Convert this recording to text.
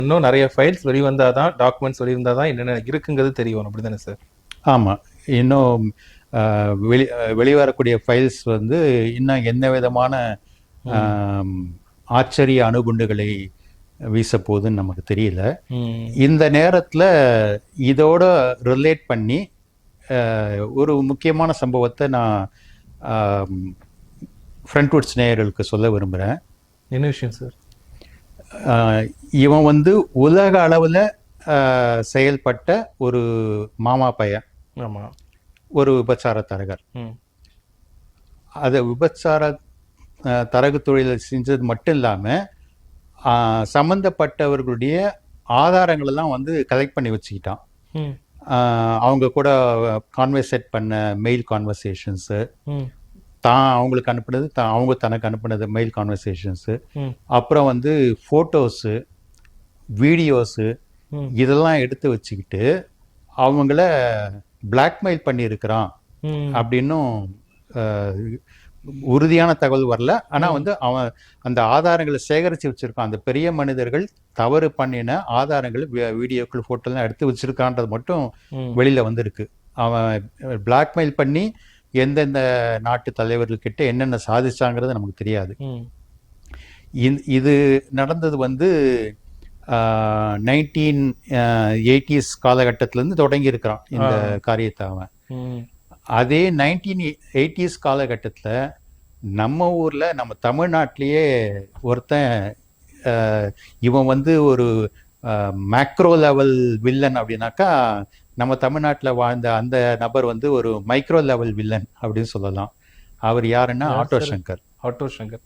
இன்னும் நிறைய files வெளிவந்தாதான், documents வெளிவந்தாதான் என்னென்ன இருக்குங்கிறது தெரிய வரும். அப்படிதானே சார்? ஆமாம். இன்னும் வெளிவரக்கூடிய ஃபைல்ஸ் வந்து இன்னும் என்ன விதமான ஆச்சரிய அணுகுண்டுகளை வீச போகுதுன்னு நமக்கு தெரியல. இந்த நேரத்தில் இதோட ரிலேட் பண்ணி ஒரு முக்கியமான சம்பவத்தை நான் ஃப்ரண்ட்வுட்ஸ் நேயர்களுக்கு சொல்ல விரும்புகிறேன். என்ன விஷயம் சார்? இவன் வந்து உலக அளவில் செயல்பட்ட ஒரு மாமா பையன். ஆமாம். ஒரு விபச்சார தரகர். அதை விபச்சார தரகு தொழிலை செஞ்சது மட்டும் இல்லாமல் சம்மந்தப்பட்டவர்களுடைய ஆதாரங்களெல்லாம் வந்து கலெக்ட் பண்ணி வச்சுக்கிட்டான். அவங்க கூட கான்வர்சேட் பண்ண மெயில் கான்வர்சேஷன்ஸு, அவங்களுக்கு அனுப்புனது, அவங்க தனக்கு அனுப்புனது மெயில் கான்வர்சேஷன்ஸு, அப்புறம் வந்து ஃபோட்டோஸு, வீடியோஸு, இதெல்லாம் எடுத்து வச்சுக்கிட்டு அவங்கள பிளாக்மெயில் பண்ணியிருக்கிறான் அப்படின்னும் உறுதியான தகவல் வரல. ஆனால் வந்து அவன் அந்த ஆதாரங்களை சேகரித்து வச்சுருக்கான். அந்த பெரிய மனிதர்கள் தவறு பண்ணின ஆதாரங்கள், வீடியோக்கள், ஃபோட்டோலாம் எடுத்து வச்சுருக்கான்றது மட்டும் வெளியில் வந்திருக்கு. அவன் பிளாக்மெயில் பண்ணி எந்தெந்த நாட்டு தலைவர்கள்கிட்ட என்னென்ன சாதிச்சாங்கிறது நமக்கு தெரியாது. இது நடந்தது வந்து 1980s காலகட்டத்திலேருந்து தொடங்கி இருக்கிறான் இந்த காரியத்தை அவன். அதே 1980s காலகட்டத்தில் நம்ம ஊரில், நம்ம தமிழ்நாட்டிலேயே ஒருத்தன், இவன் வந்து ஒரு மேக்ரோ லெவல் வில்லன் அப்படின்னாக்கா, நம்ம தமிழ்நாட்டில் வாழ்ந்த அந்த நபர் வந்து ஒரு மைக்ரோ லெவல் வில்லன் அப்படின்னு சொல்லலாம். அவர் யாருன்னா ஆட்டோ சங்கர். ஆட்டோ சங்கர்